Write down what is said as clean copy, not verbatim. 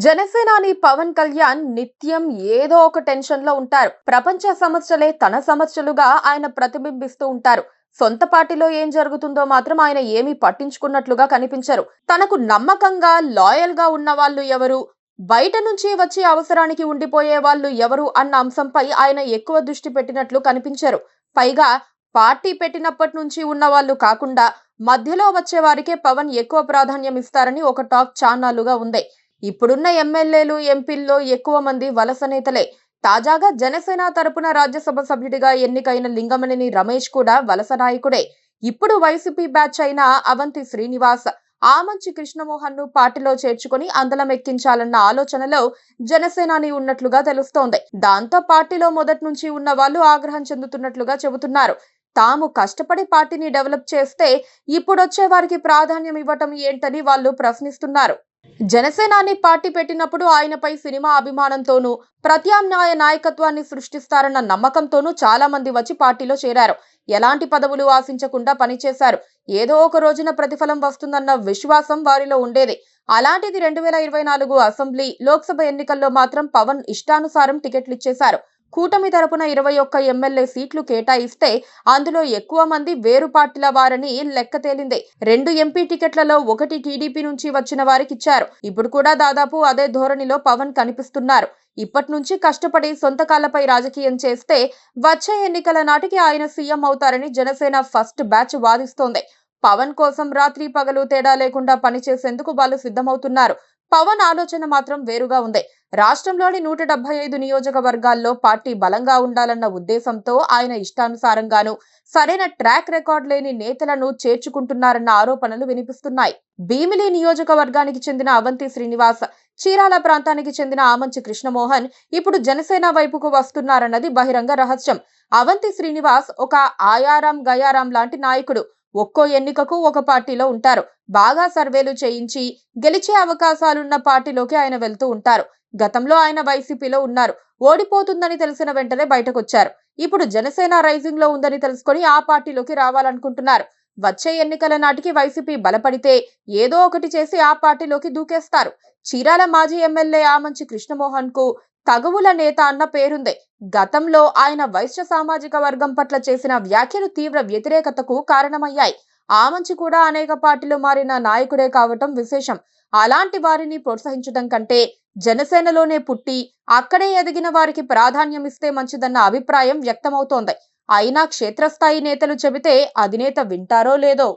జనసేనాని పవన్ కళ్యాణ్ నిత్యం ఏదో ఒక టెన్షన్ లో ఉంటారు. ప్రపంచ సమస్యలే తన సమస్యలుగా ఆయన ప్రతిబింబిస్తూ ఉంటారు. సొంత పార్టీలో ఏం జరుగుతుందో మాత్రం ఆయన ఏమీ పట్టించుకున్నట్లుగా కనిపించరు. తనకు నమ్మకంగా లాయల్ గా ఉన్న వాళ్ళు ఎవరు, బయట నుంచి వచ్చి అవసరానికి ఉండిపోయే వాళ్ళు ఎవరు అన్న అంశంపై ఆయన ఎక్కువ దృష్టి పెట్టినట్లు కనిపించరు. పైగా పార్టీ పెట్టినప్పటి నుంచి ఉన్న వాళ్ళు కాకుండా మధ్యలో వచ్చే వారికే పవన్ ఎక్కువ ప్రాధాన్యం ఇస్తారని ఒక టాక్ చాన్నాళ్లుగా ఉంది. ఇప్పుడున్న ఎమ్మెల్యేలు, ఎంపీల్లో ఎక్కువ మంది వలస నేతలే. తాజాగా జనసేన తరపున రాజ్యసభ సభ్యుడిగా ఎన్నికైన లింగమనేని రమేష్ కూడా వలస నాయకుడే. ఇప్పుడు వైసీపీ బ్యాచ్ అయిన అవంతి శ్రీనివాస్, ఆమంచి కృష్ణమోహన్ ను పార్టీలో చేర్చుకుని అందలం ఎక్కించాలన్న ఆలోచనలో జనసేనాని ఉన్నట్లుగా తెలుస్తోంది. దాంతో పార్టీలో మొదటి నుంచి ఉన్న వాళ్ళు ఆగ్రహం చెందుతున్నట్లుగా చెబుతున్నారు. తాము కష్టపడి పార్టీని డెవలప్ చేస్తే ఇప్పుడొచ్చే వారికి ప్రాధాన్యం ఇవ్వటం ఏంటని వాళ్ళు ప్రశ్నిస్తున్నారు. జనసేనాని పార్టీ పెట్టినప్పుడు ఆయనపై సినిమా అభిమానంతోనూ, ప్రత్యామ్నాయ నాయకత్వాన్ని సృష్టిస్తారన్న నమ్మకంతోనూ చాలా మంది వచ్చి పార్టీలో చేరారు. ఎలాంటి పదవులు ఆశించకుండా పనిచేశారు. ఏదో ఒక రోజున ప్రతిఫలం వస్తుందన్న విశ్వాసం వారిలో ఉండేది. అలాంటిది 2024 అసెంబ్లీ, లోక్సభ ఎన్నికల్లో మాత్రం పవన్ ఇష్టానుసారం టికెట్లు ఇచ్చేశారు. కూటమి తరపున 21 ఎమ్మెల్యే సీట్లు కేటాయిస్తే అందులో ఎక్కువ మంది వేరు పార్టీల వారని లెక్క తేలింది. 2 ఎంపీ టికెట్లలో ఒకటి టీడీపీ నుంచి వచ్చిన వారికి ఇచ్చారు. ఇప్పుడు కూడా దాదాపు అదే ధోరణిలో పవన్ కనిపిస్తున్నారు. ఇప్పటి నుంచి కష్టపడి సొంత కాళ్లపై రాజకీయం చేస్తే వచ్చే ఎన్నికల నాటికి ఆయన సీఎం అవుతారని జనసేన ఫస్ట్ బ్యాచ్ వాదిస్తోంది. పవన్ కోసం రాత్రి పగలు తేడా లేకుండా పనిచేసేందుకు వాళ్ళు సిద్ధమవుతున్నారు. పవన్ ఆలోచన మాత్రం వేరుగా ఉంది. రాష్ట్రంలోని 175 నియోజకవర్గాల్లో పార్టీ బలంగా ఉండాలన్న ఉద్దేశంతో ఆయన ఇష్టానుసారంగాను, సరైన ట్రాక్ రికార్డ్ లేని నేతలను చేర్చుకుంటున్నారన్న ఆరోపణలు వినిపిస్తున్నాయి. భీమిలి నియోజకవర్గానికి చెందిన అవంతి శ్రీనివాస్, చీరాల ప్రాంతానికి చెందిన ఆమంచి కృష్ణమోహన్ ఇప్పుడు జనసేన వైపుకు వస్తున్నారన్నది బహిరంగ రహస్యం. అవంతి శ్రీనివాస్ ఒక ఆయారాం గయారాం లాంటి నాయకుడు. ఒక్కో ఎన్నికకు ఒక పార్టీలో ఉంటారు. బాగా సర్వేలు చేయించి గెలిచే అవకాశాలున్న పార్టీలోకి ఆయన వెళ్తూ ఉంటారు. గతంలో ఆయన వైసీపీలో ఉన్నారు. ఓడిపోతుందని తెలిసిన వెంటనే బయటకొచ్చారు. ఇప్పుడు జనసేన రైజింగ్ లో ఉందని తెలుసుకొని ఆ పార్టీలోకి రావాలనుకుంటున్నారు. వచ్చే ఎన్నికల నాటికి వైసీపీ బలపడితే ఏదో ఒకటి చేసి ఆ పార్టీలోకి దూకేస్తారు. చీరాల మాజీ ఎమ్మెల్యే ఆమంచి కృష్ణమోహన్ కు తగువుల నేత అన్న పేరుంది. గతంలో ఆయన వైశ్య సామాజిక వర్గం పట్ల చేసిన వ్యాఖ్యలు తీవ్ర వ్యతిరేకతకు కారణమయ్యాయి. ఆమంచి కూడా అనేక పార్టీలు మారిన నాయకుడే కావటం విశేషం. అలాంటి వారిని ప్రోత్సహించడం కంటే జనసేనలోనే పుట్టి అక్కడే ఎదిగిన వారికి ప్రాధాన్యం ఇస్తే మంచిదన్న అభిప్రాయం వ్యక్తమవుతోంది. అయినా క్షేత్రస్థాయి నేతలు చెబితే అధినేత వింటారో లేదో.